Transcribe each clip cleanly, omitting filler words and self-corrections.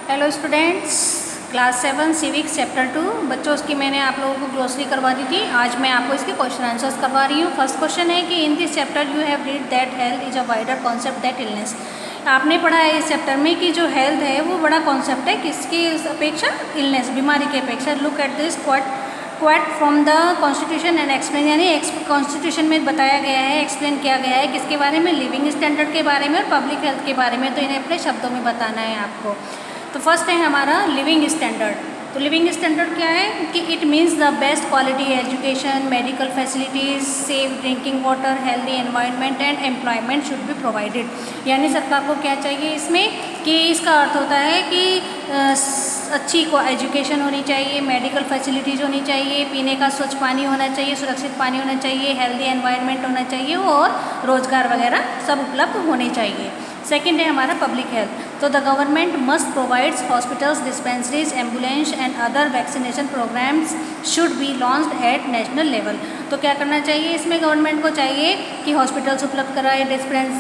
Hello students, class 7 civics chapter 2 बच्चों उसकी मैंने आप लोगों को ग्लोसरी करवा दी थी। आज मैं आपको इसके क्वेश्चन आंसर्स करवा रही हूँ। फर्स्ट क्वेश्चन है कि in this chapter you have read that health is a wider concept that illness. आपने पढ़ा है इस चैप्टर में कि जो हेल्थ है वो बड़ा कॉन्सेप्ट है, किसकी अपेक्षा? इलनेस, बीमारी की अपेक्षा। Look at this quote from the constitution and explain, यानी कॉन्स्टिट्यूशन में बताया गया है, एक्सप्लेन किया गया है किसके बारे में? लिविंग स्टैंडर्ड के बारे में और पब्लिक हेल्थ के बारे में। तो इन्हें अपने शब्दों में बताना है आपको। तो फर्स्ट है हमारा लिविंग स्टैंडर्ड। तो लिविंग स्टैंडर्ड क्या है कि it means the best quality education, medical facilities, safe drinking water, healthy environment and employment should be provided. यानी सरकार को क्या चाहिए इसमें कि इसका अर्थ होता है कि अच्छी एजुकेशन होनी चाहिए, मेडिकल फैसिलिटीज़ होनी चाहिए, पीने का स्वच्छ पानी होना चाहिए, सुरक्षित पानी होना चाहिए, हेल्दी एनवायरनमेंट होना चाहिए और रोज़गार वगैरह सब उपलब्ध होने चाहिए। सेकेंड है हमारा पब्लिक हेल्थ। तो the government must provides hospitals, dispensaries, ambulance and other vaccination programs should be launched at national level. तो क्या करना चाहिए इसमें? गवर्नमेंट को चाहिए कि हॉस्पिटल्स उपलब्ध कराए,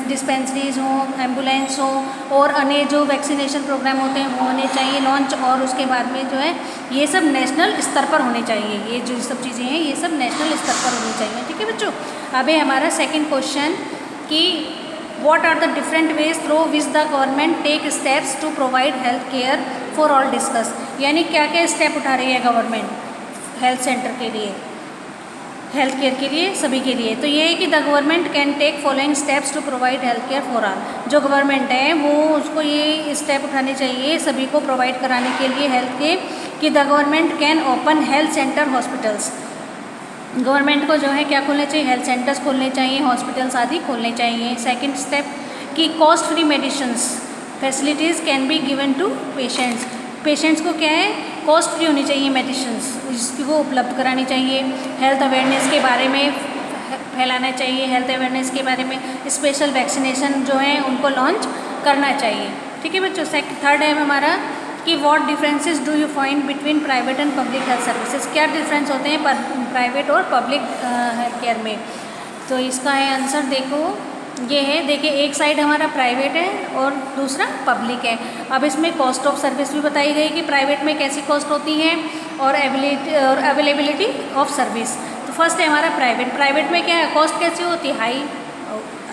डिस्पेंसरीज हों, एम्बुलेंस हो और अन्य जो वैक्सीनेशन प्रोग्राम होते हैं वो होने चाहिए लॉन्च, और उसके बाद में जो है ये सब नेशनल स्तर पर होने चाहिए। ये जो सब चीज़ें हैं ये सब नेशनल स्तर पर होनी चाहिए। ठीक है बच्चों। अब है हमारा सेकेंड क्वेश्चन कि what are the different ways through which the government take steps to provide health care for all discuss। यानी क्या क्या स्टेप उठा रही है गवर्नमेंट हेल्थ सेंटर के लिए, हेल्थ केयर के लिए, सभी के लिए। तो ये है कि the government can take following steps to provide health care for all. जो गवर्नमेंट है वो उसको ये स्टेप उठाने चाहिए सभी को प्रोवाइड कराने के लिए हेल्थ के, कि the government can open health centre, hospitals. Government को जो है क्या खोलने चाहिए? हेल्थ सेंटर्स खोलने चाहिए, हॉस्पिटल्स आदि खोलने चाहिए। सेकंड स्टेप कि cost free medicines facilities can be given to patients. Patients को क्या है? कॉस्ट फ्री होनी चाहिए मेडिसिन्स, जिसकी वो उपलब्ध करानी चाहिए। हेल्थ अवेयरनेस के बारे में फैलाना चाहिए, हेल्थ अवेयरनेस के बारे में स्पेशल वैक्सीनेशन जो है उनको लॉन्च करना चाहिए। ठीक है बच्चों। थर्ड है हमारा कि what differences do you find between private and public health services. क्या डिफरेंस होते हैं प्राइवेट और पब्लिक हेल्थ केयर में? तो इसका है आंसर, देखो ये है, देखिए एक साइड हमारा प्राइवेट है और दूसरा पब्लिक है। अब इसमें कॉस्ट ऑफ सर्विस भी बताई गई कि प्राइवेट में कैसी कॉस्ट होती है और अवेलेबिलिटी ऑफ सर्विस। तो फर्स्ट है हमारा प्राइवेट में क्या है? कॉस्ट कैसी होती है? हाई,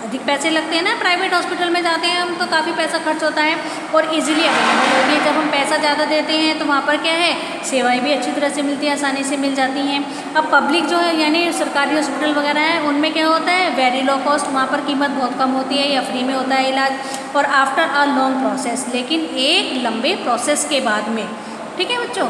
अधिक पैसे लगते हैं ना। प्राइवेट हॉस्पिटल में जाते हैं हम तो काफ़ी पैसा खर्च होता है और इजीली अवेलेबल होती है। जब हम पैसा ज़्यादा देते हैं तो वहाँ पर क्या है? सेवाएं भी अच्छी तरह से मिलती है, आसानी से मिल जाती हैं। अब पब्लिक जो है यानी सरकारी हॉस्पिटल वगैरह है उनमें क्या होता है? वेरी लो कॉस्ट, वहाँ पर कीमत बहुत कम होती है या फ्री में होता है इलाज, और आफ्टर अ लॉन्ग प्रोसेस, लेकिन एक लंबे प्रोसेस के बाद में। ठीक है बच्चों।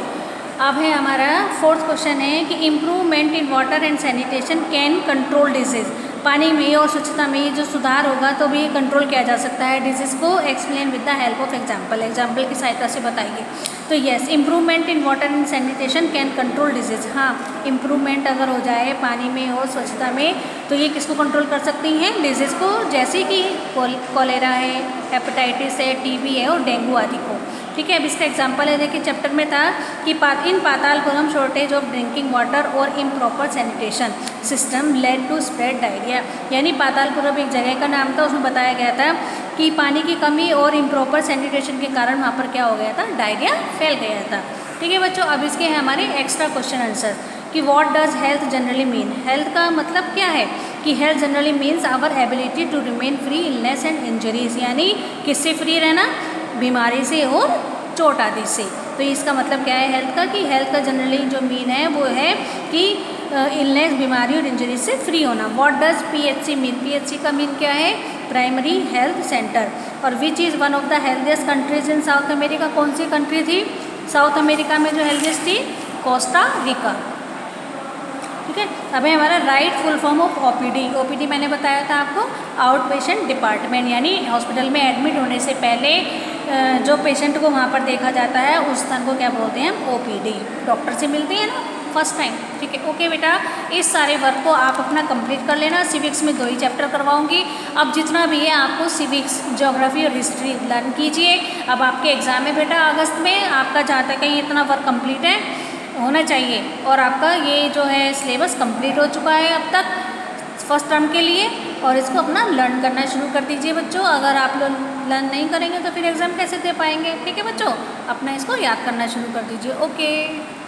अब है हमारा फोर्थ क्वेश्चन है कि improvement in water and sanitation can control disease. पानी में और स्वच्छता में जो सुधार होगा तो भी कंट्रोल किया जा सकता है डिजीज़ को। Explain with the help of example की सहायता से बताइए। तो yes, improvement in water and sanitation can control disease. हाँ, इम्प्रूवमेंट अगर हो जाए पानी में और स्वच्छता में तो ये किसको कंट्रोल कर सकती हैं? डिजीज़ को, जैसे कि कॉलेरा है, हेपेटाइटिस है, टीबी है और डेंगू आदि को। ठीक है। अब इसका एग्जाम्पल है, देखिए चैप्टर में था कि in Patalpuram shortage of drinking water और improper sanitation system led to spread diarrhoea. यानी पातालपुरम एक जगह का नाम था, उसमें बताया गया था कि पानी की कमी और इम्प्रॉपर सैनिटेशन के कारण वहाँ पर क्या हो गया था? डायरिया फैल गया था। ठीक है बच्चों। अब इसके हैं हमारे एक्स्ट्रा क्वेश्चन आंसर कि what does health generally mean. Health का मतलब क्या है? कि health generally means our ability to remain free illness and injuries. यानी किससे फ्री रहना? बीमारी से और चोट आदि से। तो इसका मतलब क्या है हेल्थ का? कि हेल्थ का जनरली जो मीन है वो है कि इलनेस, बीमारी और इंजरी से फ्री होना। What does PHC mean? PHC का मीन क्या है? Primary health centre. और which is one of the healthiest countries in South America. कौन सी कंट्री थी साउथ अमेरिका में जो हेल्थिएस्ट थी? Costa Rica. ठीक है। अब है हमारा right full form of OPD. OPD मैंने बताया था आपको, आउट पेशेंट डिपार्टमेंट, यानी हॉस्पिटल में एडमिट होने से पहले जो पेशेंट को वहाँ पर देखा जाता है उस स्थान को क्या बोलते हैं? ओपीडी। डॉक्टर से मिलते हैं ना फर्स्ट टाइम। ठीक है। ओके बेटा, इस सारे वर्क को आप अपना कंप्लीट कर लेना। सिविक्स में 2 ही चैप्टर करवाऊंगी। अब जितना भी है आपको सिविक्स, ज्योग्राफी और हिस्ट्री लर्न कीजिए। अब आपके एग्जाम है बेटा अगस्त में, आपका जहाँ तक है इतना वर्क कंप्लीट है होना चाहिए और आपका ये जो है सिलेबस कंप्लीट हो चुका है अब तक फर्स्ट टर्म के लिए। और इसको अपना लर्न करना शुरू कर दीजिए बच्चों। अगर आप लोग लर्न नहीं करेंगे तो फिर एग्ज़ाम कैसे दे पाएंगे। ठीक है बच्चों, अपना इसको याद करना शुरू कर दीजिए। ओके।